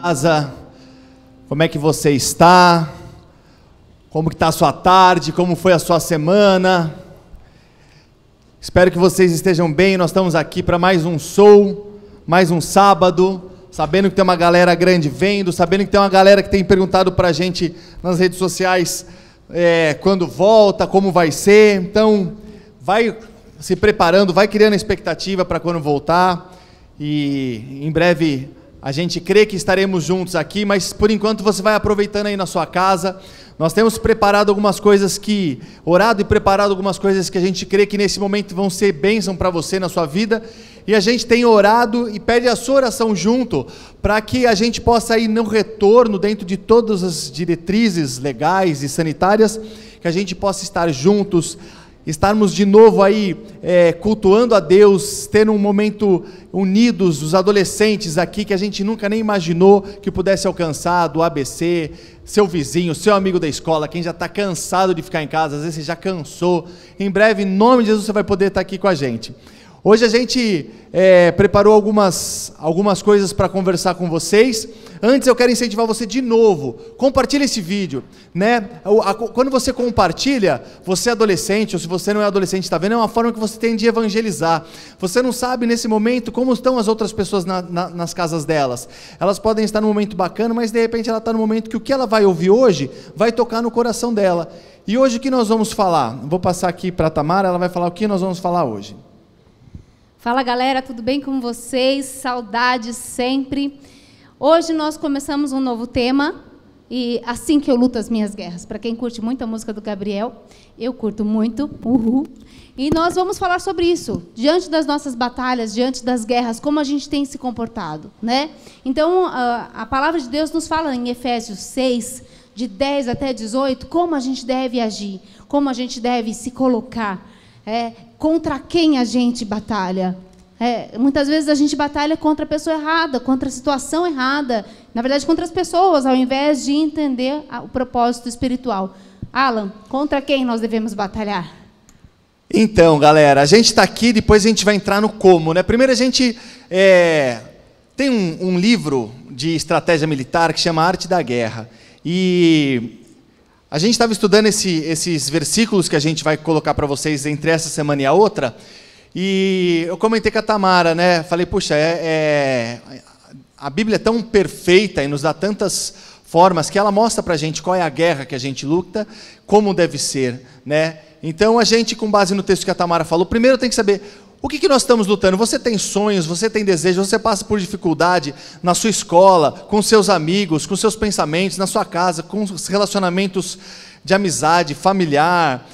casa, como é que você está, como que está a sua tarde, como foi a sua semana. Espero que vocês estejam bem. Nós estamos aqui para mais um show, mais um sábado, sabendo que tem uma galera grande vendo, sabendo que tem uma galera que tem perguntado para a gente nas redes sociais quando volta, como vai ser. Então, vai se preparando, vai criando expectativa para quando voltar, e em breve a gente crê que estaremos juntos aqui, mas por enquanto você vai aproveitando aí na sua casa. Nós temos preparado algumas coisas orado e preparado algumas coisas que a gente crê que nesse momento vão ser bênção para você na sua vida, e a gente tem orado e pede a sua oração junto, para que a gente possa ir no retorno, dentro de todas as diretrizes legais e sanitárias, que a gente possa estar juntos, estarmos de novo aí cultuando a Deus, tendo um momento unidos, os adolescentes aqui, que a gente nunca nem imaginou que pudesse alcançar, do ABC, seu vizinho, seu amigo da escola, quem já está cansado de ficar em casa, às vezes você já cansou. Em breve, em nome de Jesus, você vai poder estar aqui com a gente. Hoje a gente preparou algumas coisas para conversar com vocês. Antes eu quero incentivar você de novo, compartilha esse vídeo, né? Quando você compartilha, você é adolescente, ou se você não é adolescente, está vendo? É uma forma que você tem de evangelizar. Você não sabe nesse momento como estão as outras pessoas nas casas delas. Elas podem estar num momento bacana, mas de repente ela está num momento que o que ela vai ouvir hoje vai tocar no coração dela. E hoje o que nós vamos falar? Vou passar aqui para a Tamara, ela vai falar o que nós vamos falar hoje. Fala, galera, tudo bem com vocês? Saudades sempre. Hoje nós começamos um novo tema, e assim que eu luto as minhas guerras. Para quem curte muito a música do Gabriel, eu curto muito, uhul. E nós vamos falar sobre isso, diante das nossas batalhas, diante das guerras, como a gente tem se comportado, né? Então, a palavra de Deus nos fala em Efésios 6, de 10 até 18, como a gente deve agir, como a gente deve se colocar, contra quem a gente batalha. Muitas vezes a gente batalha contra a pessoa errada, contra a situação errada, na verdade contra as pessoas, ao invés de entender o propósito espiritual. Alan, contra quem nós devemos batalhar? Então, galera, a gente está aqui, depois a gente vai entrar no como, né? Primeiro a gente tem um livro de estratégia militar que chama Arte da Guerra, e a gente estava estudando esses versículos que a gente vai colocar para vocês entre essa semana e a outra, e eu comentei com a Tamara, né? Falei, puxa, a Bíblia é tão perfeita e nos dá tantas formas que ela mostra para a gente qual é a guerra que a gente luta, como deve ser, né? Então a gente, com base no texto que a Tamara falou, primeiro tem que saber o que nós estamos lutando. Você tem sonhos, você tem desejos, você passa por dificuldade na sua escola, com seus amigos, com seus pensamentos, na sua casa, com os relacionamentos de amizade, familiar,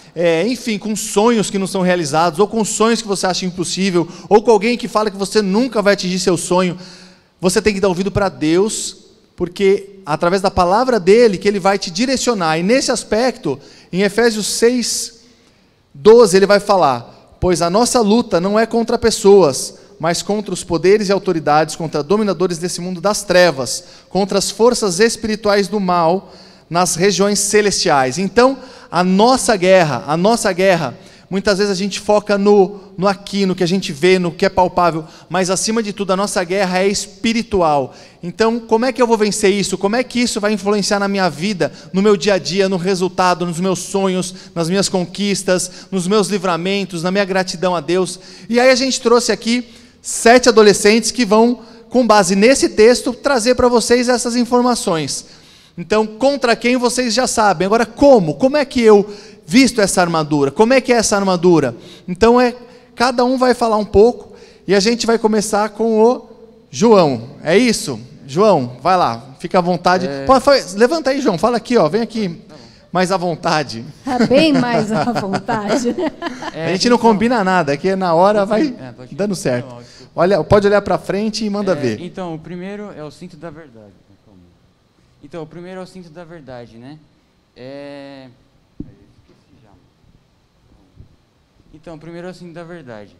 enfim, com sonhos que não são realizados, ou com sonhos que você acha impossível, ou com alguém que fala que você nunca vai atingir seu sonho. Você tem que dar ouvido para Deus, porque através da palavra dele que ele vai te direcionar. E nesse aspecto, em Efésios 6, 12, ele vai falar: pois a nossa luta não é contra pessoas, mas contra os poderes e autoridades, contra dominadores desse mundo das trevas, contra as forças espirituais do mal nas regiões celestiais. Então, a nossa guerra, muitas vezes a gente foca no aqui, no que a gente vê, no que é palpável, mas acima de tudo a nossa guerra é espiritual. Então, como é que eu vou vencer isso? Como é que isso vai influenciar na minha vida, no meu dia a dia, no resultado, nos meus sonhos, nas minhas conquistas, nos meus livramentos, na minha gratidão a Deus? E aí a gente trouxe aqui 7 adolescentes que vão, com base nesse texto, trazer para vocês essas informações. Então, contra quem vocês já sabem. Agora, como? Como é que eu visto essa armadura? Como é que é essa armadura? Então, cada um vai falar um pouco, e a gente vai começar com o João. É isso? João, vai lá, fica à vontade. Levanta aí, João, fala aqui, vem aqui, mais à vontade. Bem mais à vontade. A gente não combina nada, aqui na hora vai dando certo. Pode olhar para frente e manda ver. Então, o primeiro é o cinto da verdade. Né? Então, primeiro é o cinto da verdade.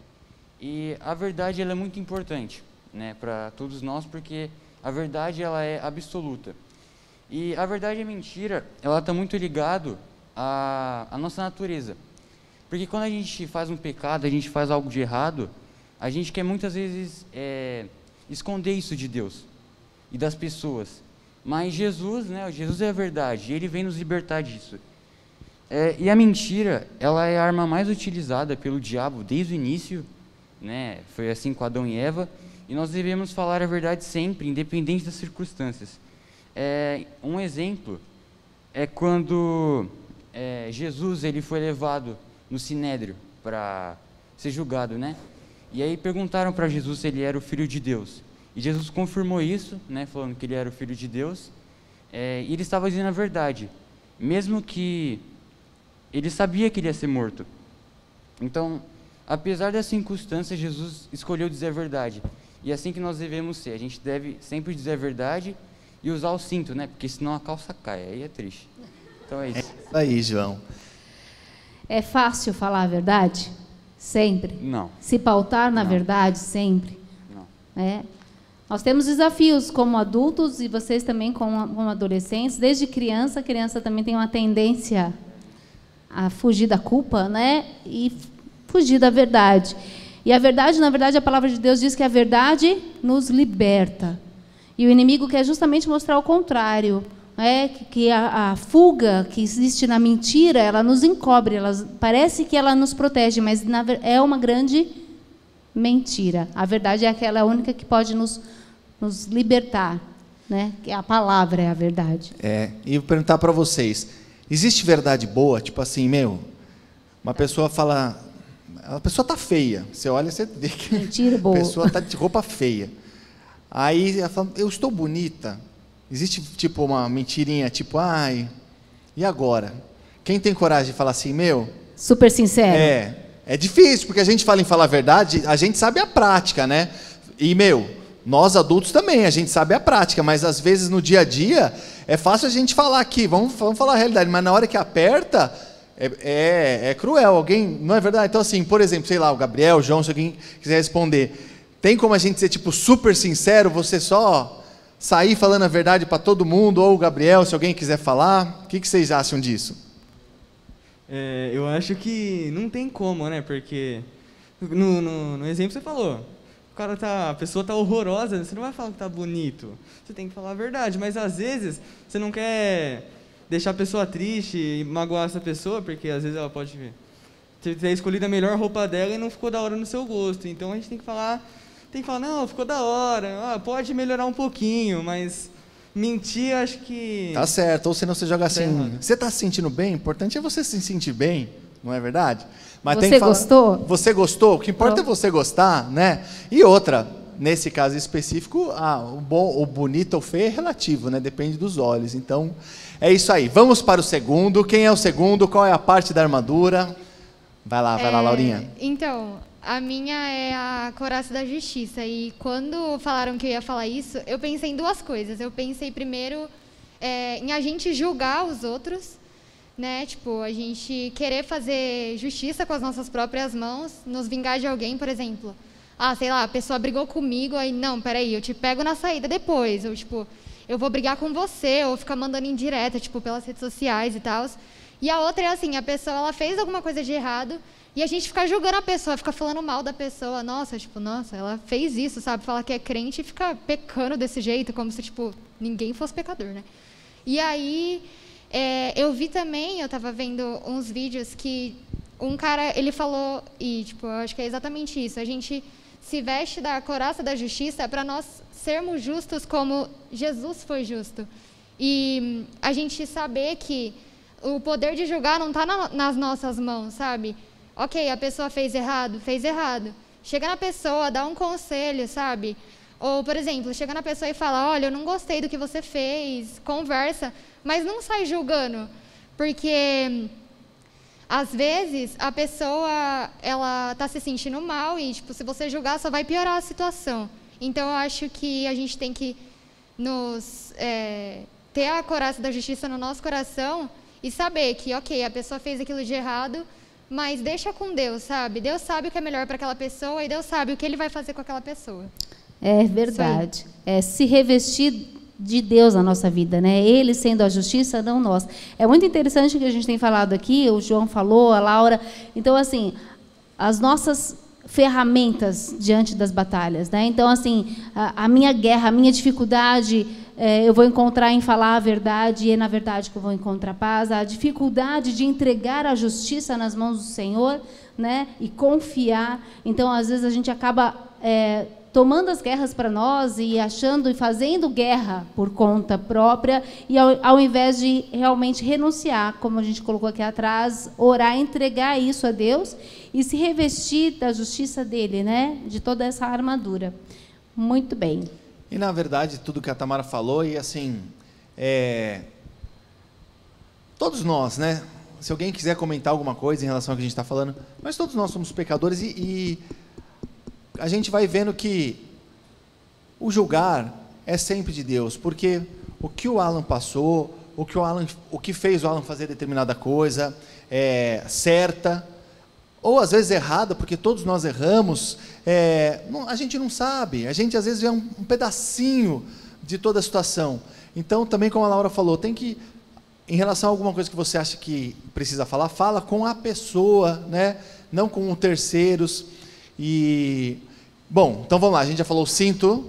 E a verdade ela é muito importante, né, para todos nós, porque a verdade ela é absoluta. E a verdade e a mentira, ela está muito ligado à nossa natureza. Porque quando a gente faz um pecado, a gente faz algo de errado, a gente quer muitas vezes esconder isso de Deus e das pessoas. Mas Jesus, né, Jesus é a verdade, e ele vem nos libertar disso. E a mentira, ela é a arma mais utilizada pelo diabo desde o início, né? Foi assim com Adão e Eva, e nós devemos falar a verdade sempre, independente das circunstâncias. Um exemplo é quando Jesus ele foi levado no Sinédrio para ser julgado, né? E aí perguntaram para Jesus se ele era o Filho de Deus. E Jesus confirmou isso, né, falando que ele era o Filho de Deus, e ele estava dizendo a verdade, mesmo que ele sabia que ele ia ser morto. Então, apesar das circunstâncias, Jesus escolheu dizer a verdade. E é assim que nós devemos ser. A gente deve sempre dizer a verdade e usar o cinto, né? Porque senão a calça cai, aí é triste. Então é isso. É isso aí, João. É fácil falar a verdade? Sempre? Não. Se pautar na Não. verdade? Sempre? Não. Nós temos desafios como adultos e vocês também como adolescentes. Desde criança, a criança também tem uma tendência a fugir da culpa, né? E fugir da verdade. E a verdade, na verdade, a palavra de Deus diz que a verdade nos liberta. E o inimigo quer justamente mostrar o contrário, né? Que a fuga que existe na mentira, ela nos encobre, parece que ela nos protege, mas é uma grande mentira. A verdade é aquela única que pode nos libertar, né? Que a palavra é a verdade. E eu vou perguntar para vocês, existe verdade boa? Tipo assim, uma pessoa fala, a pessoa tá feia, você olha e você vê que Mentira boa. a pessoa tá de roupa feia. Aí ela fala, eu estou bonita. Existe tipo uma mentirinha, tipo, ai, e agora? Quem tem coragem de falar assim, super sincero. É difícil, porque a gente fala em falar a verdade, a gente sabe a prática, né? E, nós adultos também, a gente sabe a prática, mas às vezes no dia a dia é fácil a gente falar aqui, vamos falar a realidade, mas na hora que aperta, é cruel. Alguém, não é verdade? Então, assim, por exemplo, sei lá, o Gabriel, o João, se alguém quiser responder, tem como a gente ser tipo super sincero, você só sair falando a verdade para todo mundo, ou o Gabriel, se alguém quiser falar, o que vocês acham disso? Eu acho que não tem como, né? Porque no exemplo você falou, a pessoa tá horrorosa, você não vai falar que tá bonito. Você tem que falar a verdade, mas às vezes você não quer deixar a pessoa triste e magoar essa pessoa, porque às vezes ela pode ter escolhido a melhor roupa dela e não ficou da hora no seu gosto. Então a gente tem que falar, não, ficou da hora, pode melhorar um pouquinho, mas mentir, acho que... Tá certo, ou senão você joga assim, você tá se sentindo bem? O importante é você se sentir bem, não é verdade? Mas você gostou? Você gostou? O que importa é você gostar, né? E outra, nesse caso específico, o bonito ou feio é relativo, né? Depende dos olhos. Então, é isso aí. Vamos para o segundo. Quem é o segundo? Qual é a parte da armadura? Vai lá, Laurinha. Então, a minha é a couraça da justiça. E quando falaram que eu ia falar isso, eu pensei em duas coisas. Eu pensei primeiro em a gente julgar os outros, né? Tipo, a gente querer fazer justiça com as nossas próprias mãos, nos vingar de alguém, por exemplo. Sei lá, a pessoa brigou comigo, aí, não, peraí, eu te pego na saída depois. Ou, tipo, eu vou brigar com você, ou ficar mandando indireta, tipo, pelas redes sociais e tal. E a outra é assim, a pessoa, ela fez alguma coisa de errado, e a gente fica julgando a pessoa, fica falando mal da pessoa. Nossa, ela fez isso, sabe? Falar que é crente e fica pecando desse jeito, como se, tipo, ninguém fosse pecador, né? E aí... eu vi também, eu estava vendo uns vídeos que um cara, ele falou, e tipo, eu acho que é exatamente isso, a gente se veste da couraça da justiça para nós sermos justos como Jesus foi justo. E a gente saber que o poder de julgar não está nas nossas mãos, sabe? Ok, a pessoa fez errado. Chega na pessoa, dá um conselho, sabe? Ou, por exemplo, chega na pessoa e fala, olha, eu não gostei do que você fez, conversa, mas não sai julgando, porque às vezes a pessoa ela está se sentindo mal e tipo, se você julgar só vai piorar a situação. Então eu acho que a gente tem que ter a couraça da justiça no nosso coração e saber que, ok, a pessoa fez aquilo de errado, mas deixa com Deus, sabe? Deus sabe o que é melhor para aquela pessoa e Deus sabe o que Ele vai fazer com aquela pessoa. É verdade. É se revestir de Deus na nossa vida, né? Ele sendo a justiça, não nós. É muito interessante o que a gente tem falado aqui, o João falou, a Laura. Então, assim, as nossas ferramentas diante das batalhas, né? Então, assim, a minha guerra, a minha dificuldade, eu vou encontrar em falar a verdade, e é na verdade que eu vou encontrar paz. A dificuldade de entregar a justiça nas mãos do Senhor, né, e confiar. Então, às vezes, a gente acaba tomando as guerras para nós e achando e fazendo guerra por conta própria, e ao invés de realmente renunciar, como a gente colocou aqui atrás, orar, entregar isso a Deus e se revestir da justiça dele, né, de toda essa armadura. Muito bem. E, na verdade, tudo que a Tamara falou, e assim, todos nós, né, se alguém quiser comentar alguma coisa em relação ao que a gente está falando, mas todos nós somos pecadores e a gente vai vendo que o julgar é sempre de Deus, porque o que o Alan passou, o que fez o Alan fazer determinada coisa, certa, ou às vezes errada, porque todos nós erramos, a gente não sabe, a gente às vezes vê um pedacinho de toda a situação. Então, também como a Laura falou, tem que, em relação a alguma coisa que você acha que precisa falar, fala com a pessoa, né? Não com terceiros. E, bom, então vamos lá, a gente já falou cinto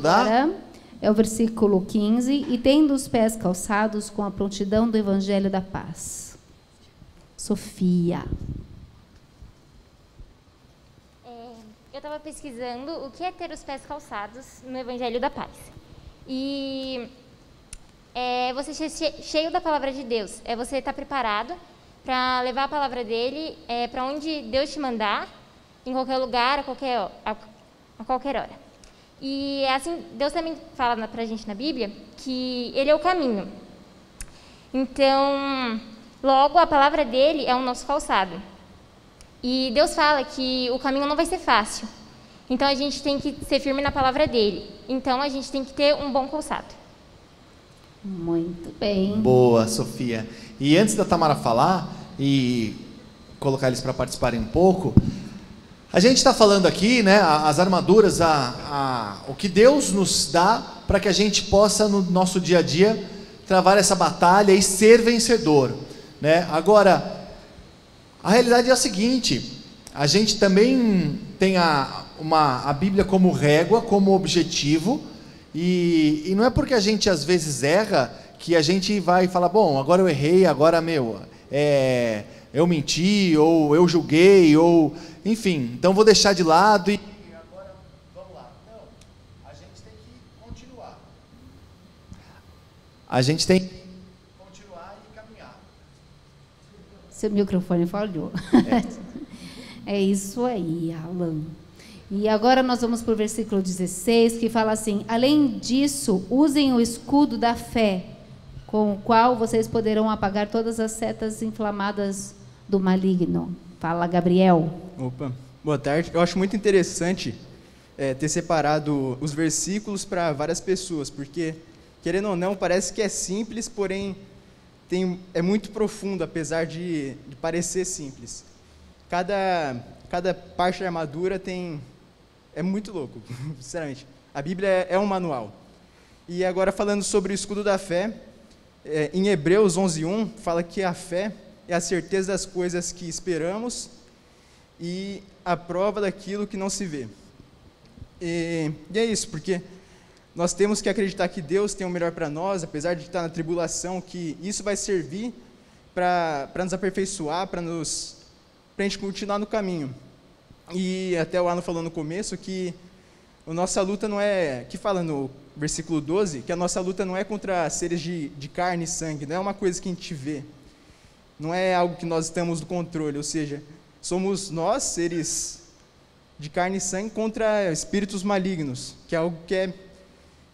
da... Agora é o versículo 15, e tendo os pés calçados com a prontidão do Evangelho da Paz. Sofia. Eu estava pesquisando o que é ter os pés calçados no Evangelho da Paz. E você ser cheio da palavra de Deus, você estar preparado para levar a palavra dele para onde Deus te mandar, em qualquer lugar, a qualquer hora. E assim, Deus também fala para a gente na Bíblia que ele é o caminho. Então, logo, a palavra dele é o nosso calçado. E Deus fala que o caminho não vai ser fácil. Então, a gente tem que ser firme na palavra dele. Então, a gente tem que ter um bom calçado. Muito bem. Boa, Sofia. E antes da Tamara falar e colocar eles para participarem um pouco, a gente está falando aqui, né, as armaduras, o que Deus nos dá para que a gente possa, no nosso dia a dia, travar essa batalha e ser vencedor, né? Agora, a realidade é a seguinte: a gente também tem a Bíblia como régua, como objetivo, e não é porque a gente às vezes erra que a gente vai falar, bom, agora eu errei, agora, eu menti, ou eu julguei, ou enfim, então vou deixar de lado e agora vamos lá. Não, a gente tem que continuar. A gente tem que continuar e caminhar. Seu microfone falhou. É isso aí, Alan. E agora nós vamos para o versículo 16, que fala assim: além disso, usem o escudo da fé, com o qual vocês poderão apagar todas as setas inflamadas do maligno. Fala, Gabriel. Opa, boa tarde. Eu acho muito interessante ter separado os versículos para várias pessoas, porque, querendo ou não, parece que é simples, porém é muito profundo, apesar de parecer simples. Cada parte da armadura é muito louco, sinceramente. A Bíblia é um manual. E agora, falando sobre o escudo da fé, em Hebreus 11:1, fala que a fé é a certeza das coisas que esperamos e a prova daquilo que não se vê. E é isso, porque nós temos que acreditar que Deus tem o melhor para nós, apesar de estar na tribulação, que isso vai servir para nos aperfeiçoar, para a gente continuar no caminho. E até o Alan falou no começo que a nossa luta não é, que fala no versículo 12, que a nossa luta não é contra seres de carne e sangue, não é uma coisa que a gente vê, não é algo que nós estamos no controle, ou seja, somos nós, seres de carne e sangue, contra espíritos malignos, que é algo que a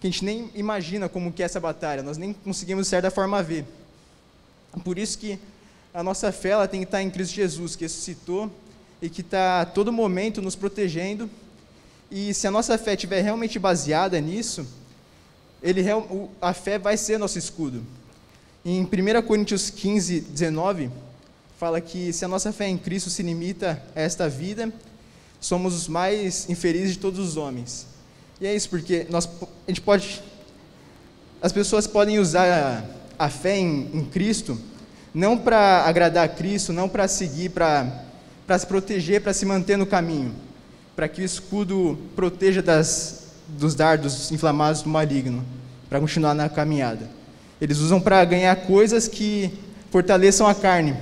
gente nem imagina como que é essa batalha, nós nem conseguimos de certa forma ver. Por isso que a nossa fé ela tem que estar em Cristo Jesus, que ressuscitou e que está a todo momento nos protegendo. E se a nossa fé estiver realmente baseada nisso, a fé vai ser nosso escudo. Em 1 Coríntios 15:19, fala que se a nossa fé em Cristo se limita a esta vida, somos os mais infelizes de todos os homens. E é isso, porque as pessoas podem usar a fé em Cristo, não para agradar a Cristo, não para seguir, para se proteger, para se manter no caminho, para que o escudo proteja dos dardos inflamados do maligno. para continuar na caminhada. Eles usam para ganhar coisas que fortaleçam a carne.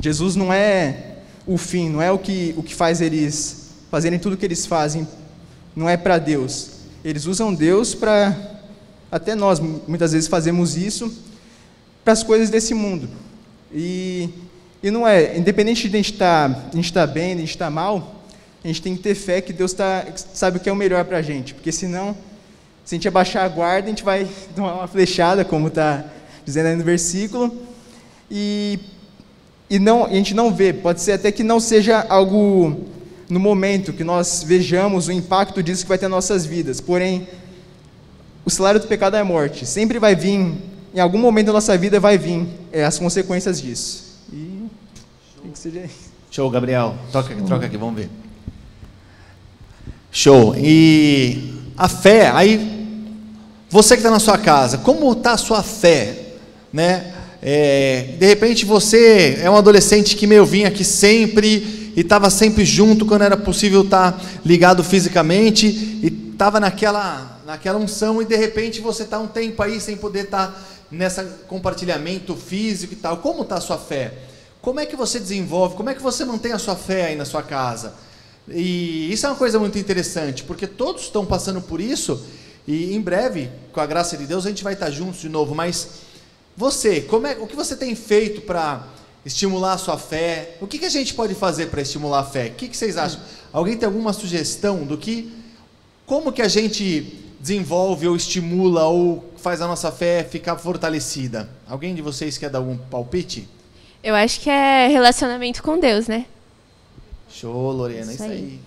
Jesus não é o fim, não é o que faz eles fazerem tudo o que eles fazem, não é para Deus. Eles usam Deus para, até nós muitas vezes fazemos isso, para as coisas desse mundo. E não é, independente de a gente estar bem, de a gente estar mal, a gente tem que ter fé que Deus sabe o que é o melhor para a gente, porque senão, se a gente abaixar a guarda, a gente vai tomar uma flechada, como está dizendo aí no versículo, e a gente não vê, pode ser até que não seja algo no momento que nós vejamos o impacto disso que vai ter nas nossas vidas, porém, o salário do pecado é a morte, sempre vai vir, em algum momento da nossa vida vai vir as consequências disso. E tem que ser isso. Show, Gabriel. Troca aqui, vamos ver. Show. E a fé, aí, você que está na sua casa, como está a sua fé? Né? De repente você é um adolescente que vinha aqui sempre e estava sempre junto quando era possível estar ligado fisicamente e estava naquela unção e de repente você está um tempo aí sem poder estar nesse compartilhamento físico e tal. Como está a sua fé? Como é que você desenvolve? Como é que você mantém a sua fé aí na sua casa? E isso é uma coisa muito interessante, porque todos estão passando por isso e em breve, com a graça de Deus, a gente vai estar juntos de novo. Mas você, o que você tem feito para estimular a sua fé? O que a gente pode fazer para estimular a fé? O que vocês acham? Alguém tem alguma sugestão como que a gente desenvolve ou estimula ou faz a nossa fé ficar fortalecida? Alguém de vocês quer dar algum palpite? Eu acho que é relacionamento com Deus, né? Show, Lorena, isso aí.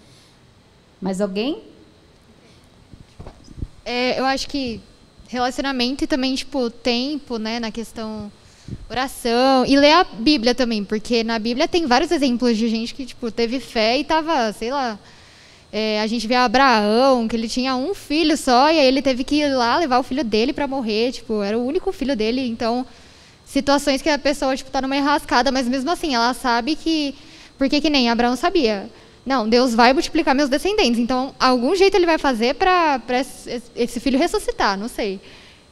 Mais alguém? Eu acho que relacionamento e também, tempo, né, na questão oração, e ler a Bíblia também, porque na Bíblia tem vários exemplos de gente que, teve fé e tava, sei lá, a gente vê Abraão, que ele tinha um filho só, e aí ele teve que ir lá levar o filho dele para morrer, era o único filho dele, então, situações que a pessoa, tá numa enrascada, mas mesmo assim, ela sabe que, porque que nem Abraão sabia, não, Deus vai multiplicar meus descendentes, então, algum jeito ele vai fazer para esse filho ressuscitar, não sei.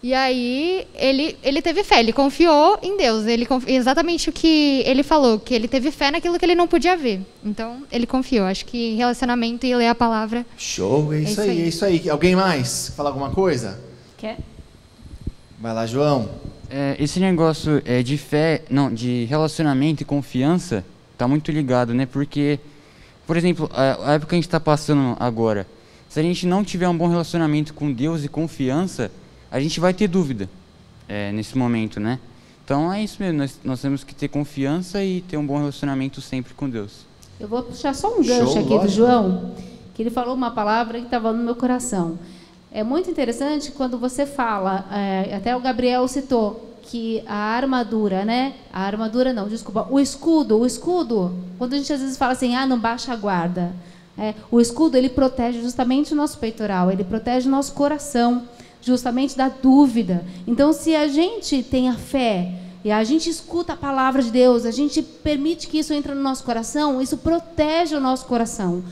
E aí, ele teve fé, ele confiou em Deus, exatamente o que ele falou, que ele teve fé naquilo que ele não podia ver. Então, ele confiou. Acho que relacionamento e ler a palavra... Show, é isso aí. Alguém mais? Falar alguma coisa? Quer? Vai lá, João. Esse negócio de fé, não, de relacionamento e confiança, tá muito ligado, né? Porque, por exemplo, a época que a gente está passando agora, se a gente não tiver um bom relacionamento com Deus e confiança, a gente vai ter dúvida nesse momento, né? Então é isso mesmo, nós temos que ter confiança e ter um bom relacionamento sempre com Deus. Eu vou puxar só um gancho aqui do João, que ele falou uma palavra que estava no meu coração. É muito interessante quando você fala, até o Gabriel citou, que a armadura, né? A armadura não, desculpa, o escudo, quando a gente às vezes fala assim, não baixa a guarda. O escudo, ele protege justamente o nosso peitoral, ele protege o nosso coração, justamente da dúvida. Então, se a gente tem a fé e a gente escuta a palavra de Deus, a gente permite que isso entre no nosso coração, isso protege o nosso coração,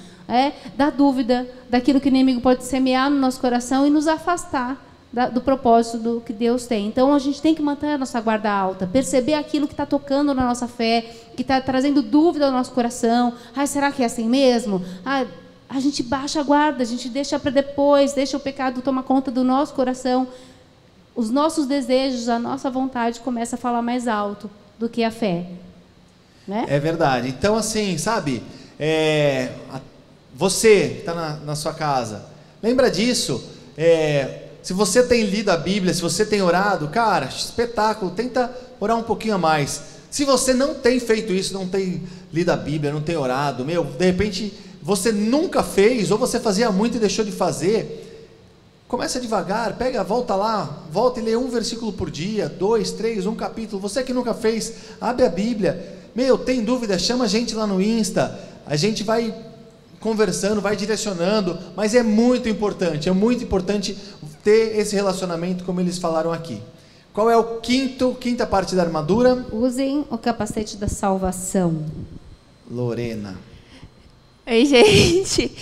da dúvida, daquilo que o inimigo pode semear no nosso coração e nos afastar do propósito do que Deus tem. Então, a gente tem que manter a nossa guarda alta, perceber aquilo que está tocando na nossa fé, que está trazendo dúvida ao nosso coração. Será que é assim mesmo? A gente baixa a guarda, a gente deixa para depois, deixa o pecado tomar conta do nosso coração. Os nossos desejos, a nossa vontade começa a falar mais alto do que a fé. Né? É verdade. Então, assim, sabe, você que está na sua casa, lembra disso. Se você tem lido a Bíblia, se você tem orado, cara, espetáculo, tenta orar um pouquinho a mais. Se você não tem feito isso, não tem lido a Bíblia, não tem orado, de repente você nunca fez, ou você fazia muito e deixou de fazer, começa devagar, volta e lê um versículo por dia, 2, 3, um capítulo. Você que nunca fez, abre a Bíblia, tem dúvida, chama a gente lá no Insta, a gente vai conversando, vai direcionando, mas é muito importante ter esse relacionamento como eles falaram aqui. Qual é o quinta parte da armadura? Usem o capacete da salvação. Lorena. Oi, gente.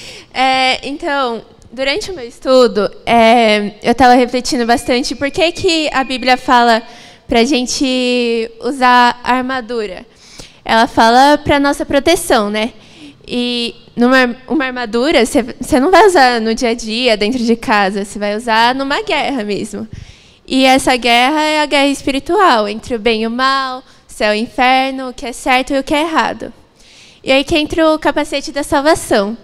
Então, durante o meu estudo, eu estava refletindo bastante por que a Bíblia fala para a gente usar a armadura. Ela fala para nossa proteção, né? E uma armadura você não vai usar no dia a dia, dentro de casa, você vai usar numa guerra mesmo. E essa guerra é a guerra espiritual, entre o bem e o mal, céu e inferno, o que é certo e o que é errado. E aí que entra o capacete da salvação.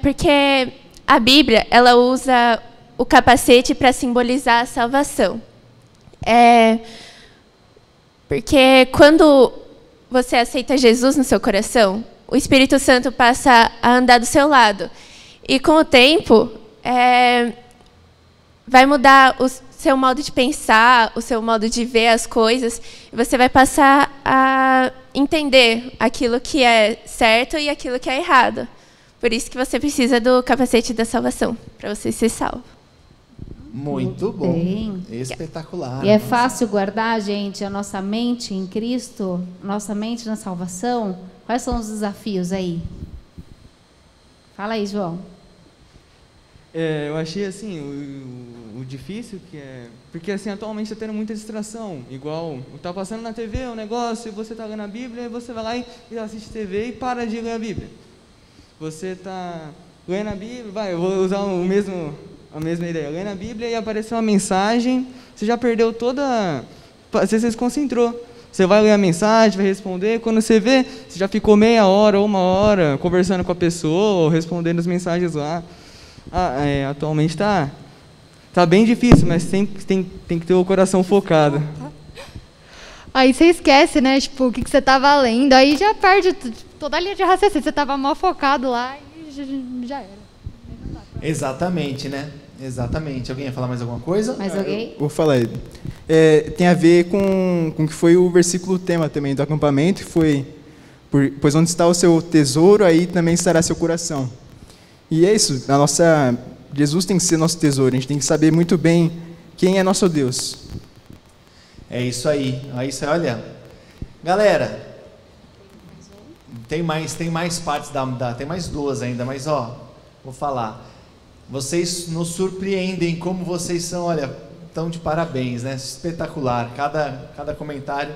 Porque a Bíblia, ela usa o capacete para simbolizar a salvação. Porque quando você aceita Jesus no seu coração, o Espírito Santo passa a andar do seu lado. E com o tempo, vai mudar o seu modo de pensar, o seu modo de ver as coisas. E você vai passar a entender aquilo que é certo e aquilo que é errado. Por isso que você precisa do capacete da salvação, para você ser salvo. Muito bom. Bem. Espetacular. E é fácil guardar, gente, a nossa mente em Cristo, nossa mente na salvação? Quais são os desafios aí? Fala aí, João. Eu achei assim, o difícil que é... Porque assim, atualmente está tendo muita distração. Igual, está passando na TV um negócio, e você está lendo a Bíblia, e você vai lá e assiste TV e para de ler a Bíblia. Você está lendo a Bíblia, eu vou usar a mesma ideia. Lendo a Bíblia e apareceu uma mensagem, você já perdeu toda... Você se desconcentrou. Você vai ler a mensagem, vai responder, quando você vê, você já ficou meia hora ou uma hora conversando com a pessoa, ou respondendo as mensagens lá. Atualmente está bem difícil, mas tem que ter o coração focado. Aí você esquece, né, tipo, o que você estava lendo, aí já perde toda a linha de raciocínio. Você estava mal focado lá e já era. Exatamente, né? Exatamente. Alguém ia falar mais alguma coisa? Mais alguém? Vou falar. Tem a ver com o que foi o versículo tema também do acampamento, que foi: pois onde está o seu tesouro, aí também estará seu coração. E é isso, Jesus tem que ser nosso tesouro, a gente tem que saber muito bem quem é nosso Deus. É isso aí. Olha, galera, tem mais partes tem mais duas ainda, mas vou falar. Vocês nos surpreendem como vocês são, olha, estão de parabéns, né? Espetacular, cada comentário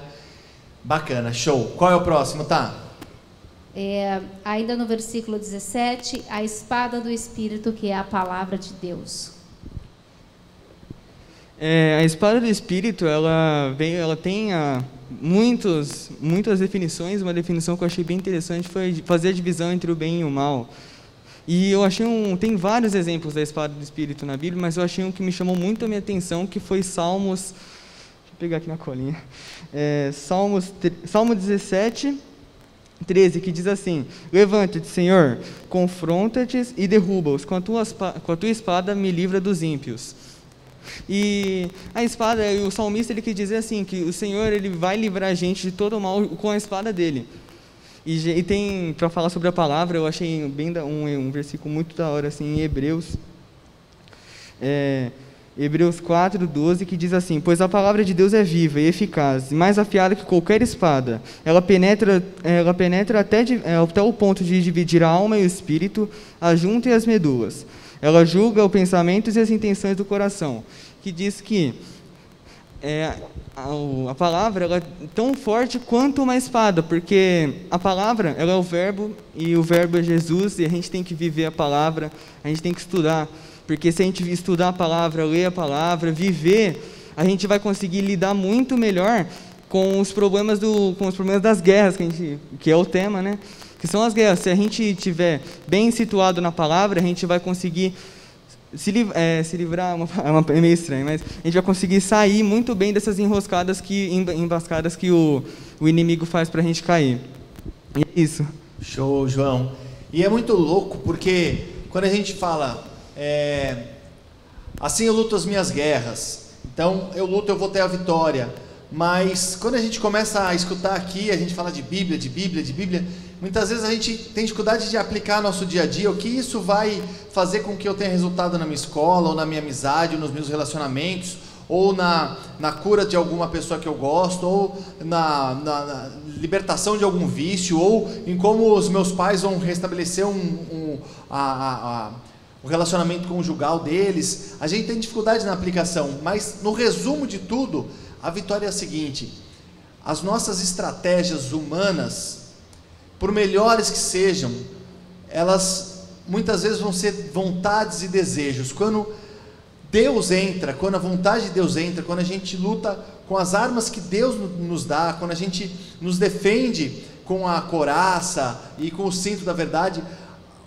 bacana, show. Qual é o próximo, tá? Ainda no versículo 17, a espada do Espírito, que é a palavra de Deus. A espada do Espírito, ela tem muitas definições. Uma definição que eu achei bem interessante foi fazer a divisão entre o bem e o mal. E eu achei tem vários exemplos da espada do Espírito na Bíblia, mas eu achei um que me chamou muito a minha atenção, que foi Salmos, deixa eu pegar aqui na colinha, Salmo 17, 13, que diz assim: levanta-te, Senhor, confronta-te e derruba-os, com a tua espada me livra dos ímpios. E a espada, o salmista, ele quis dizer assim, que o Senhor, ele vai livrar a gente de todo o mal com a espada dele. E tem, para falar sobre a palavra, eu achei um versículo muito da hora, assim, em Hebreus 4:12, que diz assim: pois a palavra de Deus é viva e eficaz, e mais afiada que qualquer espada. Ela penetra até o ponto de dividir a alma e o espírito, a junta e as medulas. Ela julga os pensamentos e as intenções do coração. Que diz que a palavra ela é tão forte quanto uma espada, porque a palavra ela é o verbo, e o verbo é Jesus, e a gente tem que viver a palavra, a gente tem que estudar, porque se a gente estudar a palavra, ler a palavra, viver, a gente vai conseguir lidar muito melhor com os problemas das guerras, que é o tema, né? Que são as guerras. Se a gente estiver bem situado na palavra, a gente vai conseguir se livrar, é meio estranho, mas a gente vai conseguir sair muito bem dessas embascadas que o inimigo faz para a gente cair. E é isso. Show, João. E é muito louco, porque quando a gente fala, assim eu luto as minhas guerras, então eu luto, eu vou ter a vitória. Mas quando a gente começa a escutar aqui, a gente fala de Bíblia, muitas vezes a gente tem dificuldade de aplicar no nosso dia a dia, o que isso vai fazer com que eu tenha resultado na minha escola, ou na minha amizade, ou nos meus relacionamentos, ou na cura de alguma pessoa que eu gosto, ou na libertação de algum vício, ou em como os meus pais vão restabelecer o relacionamento conjugal deles. A gente tem dificuldade na aplicação, mas no resumo de tudo, a vitória é a seguinte: as nossas estratégias humanas, por melhores que sejam, elas muitas vezes vão ser vontades e desejos. Quando Deus entra, quando a vontade de Deus entra, quando a gente luta com as armas que Deus nos dá, quando a gente nos defende com a couraça e com o cinto da verdade,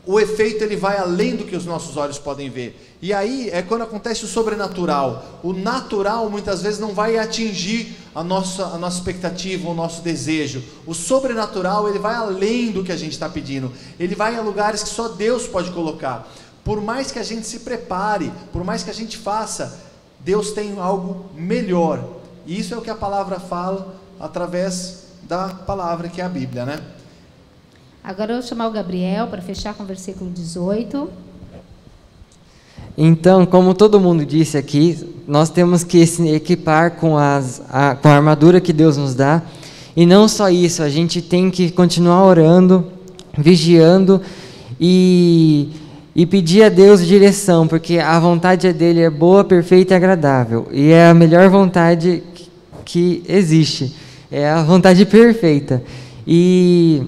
o efeito ele vai além do que os nossos olhos podem ver. E aí é quando acontece o sobrenatural. O natural muitas vezes não vai atingir a nossa expectativa, o nosso desejo. O sobrenatural ele vai além do que a gente está pedindo. Ele vai a lugares que só Deus pode colocar. Por mais que a gente se prepare, por mais que a gente faça, Deus tem algo melhor. E isso é o que a palavra fala através da palavra que é a Bíblia, né? Agora eu vou chamar o Gabriel para fechar com o versículo 18. Então, como todo mundo disse aqui, nós temos que se equipar com a armadura que Deus nos dá. E não só isso, a gente tem que continuar orando, vigiando e pedir a Deus direção, porque a vontade dele é boa, perfeita e agradável. E é a melhor vontade que existe, é a vontade perfeita. E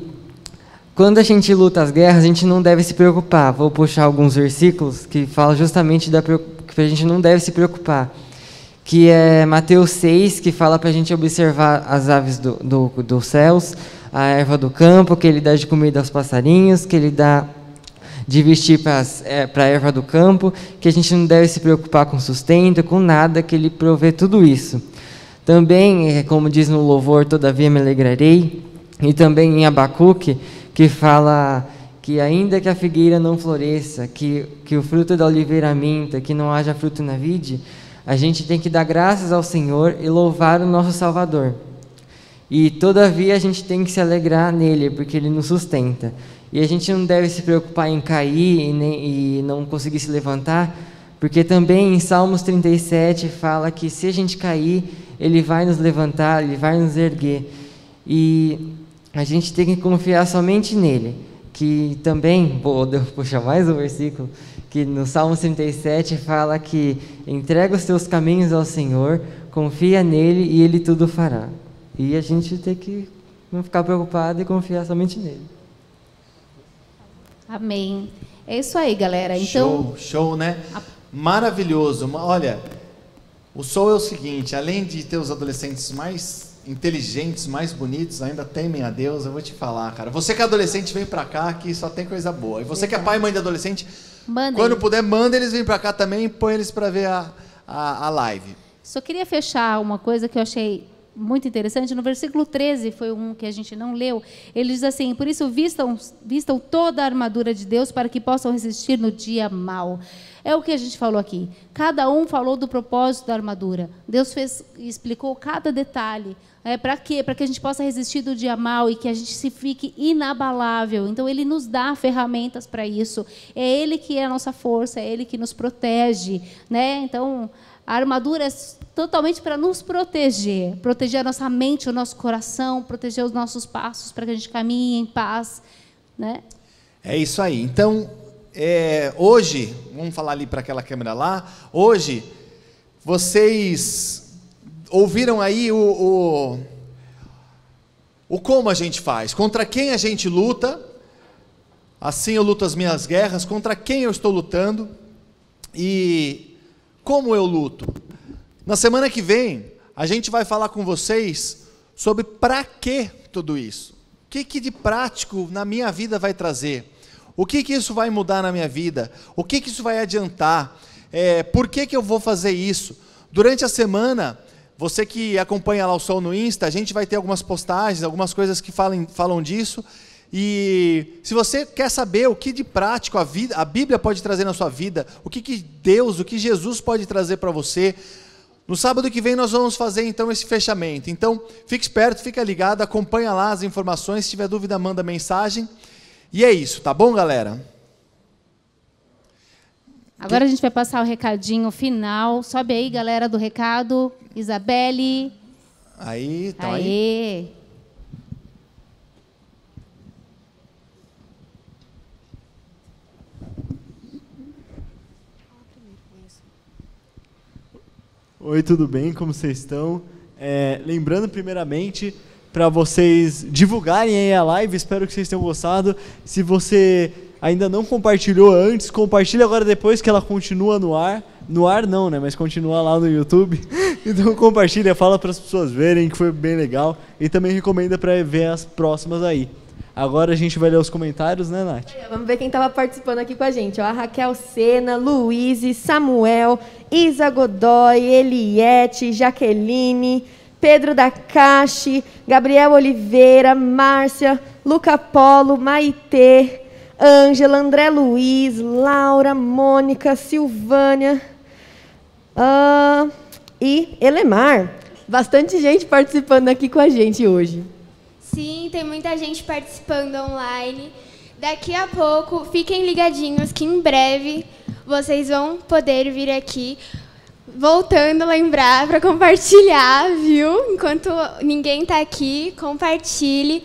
quando a gente luta as guerras, a gente não deve se preocupar. Vou puxar alguns versículos que falam justamente que a gente não deve se preocupar. Que é Mateus 6, que fala para a gente observar as aves dos céus, a erva do campo, que ele dá de comida aos passarinhos, que ele dá de vestir para a erva do campo, que a gente não deve se preocupar com sustento, com nada, que ele provê tudo isso. Também, como diz no louvor, todavia me alegrarei, e também em Abacuque, que fala que ainda que a figueira não floresça, que o fruto da oliveira minta, que não haja fruto na vide, a gente tem que dar graças ao Senhor e louvar o nosso Salvador. E todavia a gente tem que se alegrar nele, porque ele nos sustenta. E a gente não deve se preocupar em cair e não conseguir se levantar, porque também em Salmos 37 fala que se a gente cair, ele vai nos levantar, ele vai nos erguer. E a gente tem que confiar somente nele, que também, vou puxar mais um versículo, que no Salmo 37 fala que entrega os teus caminhos ao Senhor, confia nele e ele tudo fará. E a gente tem que não ficar preocupado e confiar somente nele. Amém. É isso aí, galera. Então, show, né? Maravilhoso. Olha, o Soul é o seguinte, além de ter os adolescentes mais inteligentes, mais bonitos, ainda temem a Deus. Eu vou te falar, cara. Você que é adolescente, vem pra cá, que só tem coisa boa. E você que é pai e mãe de adolescente, quando puder, manda eles virem pra cá também e põe eles pra ver a live. Só queria fechar uma coisa que eu achei muito interessante. No versículo 13, foi um que a gente não leu. Ele diz assim: por isso vistam toda a armadura de Deus para que possam resistir no dia mau. É o que a gente falou aqui. Cada um falou do propósito da armadura. Deus explicou cada detalhe. Para quê? Para que a gente possa resistir do dia mau e que a gente se fique inabalável. Então, Ele nos dá ferramentas para isso. É Ele que é a nossa força, é Ele que nos protege, né? Então, a armadura é totalmente para nos proteger. Proteger a nossa mente, o nosso coração, proteger os nossos passos, para que a gente caminhe em paz, né? É isso aí. Então, hoje, vamos falar ali para aquela câmera lá, hoje, vocês ouviram aí o como a gente faz, contra quem a gente luta. Assim eu luto as minhas guerras, contra quem eu estou lutando e como eu luto. Na semana que vem, a gente vai falar com vocês sobre para que tudo isso. O que de prático na minha vida vai trazer? O que isso vai mudar na minha vida? O que isso vai adiantar? Por que eu vou fazer isso? Durante a semana, você que acompanha lá o Sol no Insta, a gente vai ter algumas postagens, algumas coisas que falam disso. E se você quer saber o que de prático a Bíblia pode trazer na sua vida, o que Deus, o que Jesus pode trazer para você, no sábado que vem nós vamos fazer então esse fechamento. Então, fique esperto, fica ligado, acompanha lá as informações, se tiver dúvida manda mensagem. E é isso, tá bom, galera? Agora a gente vai passar o recadinho final. Sobe aí, galera do recado. Isabelle. Aí, então aí. Oi, tudo bem? Como vocês estão? Lembrando, primeiramente, para vocês divulgarem aí a live, espero que vocês tenham gostado. Se você ainda não compartilhou antes, compartilhe agora depois que ela continua no ar. No ar não, né? Mas continua lá no YouTube. Então compartilha, fala para as pessoas verem que foi bem legal. E também recomenda para ver as próximas aí. Agora a gente vai ler os comentários, né, Nath? Vamos ver quem estava participando aqui com a gente. Ó, a Raquel Sena, Luiz, Samuel, Isa Godoy, Eliette, Jaqueline, Pedro da Cache, Gabriel Oliveira, Márcia, Luca Polo, Maitê, Ângela, André Luiz, Laura, Mônica, Silvânia e Elemar. Bastante gente participando aqui com a gente hoje. Sim, tem muita gente participando online. Daqui a pouco, fiquem ligadinhos que em breve vocês vão poder vir aqui. Voltando a lembrar para compartilhar, viu? Enquanto ninguém está aqui, compartilhe.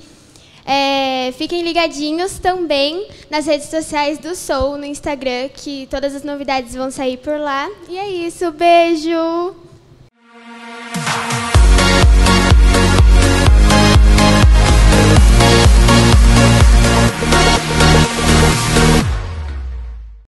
Fiquem ligadinhos também nas redes sociais do Soul, no Instagram, que todas as novidades vão sair por lá. E é isso, beijo!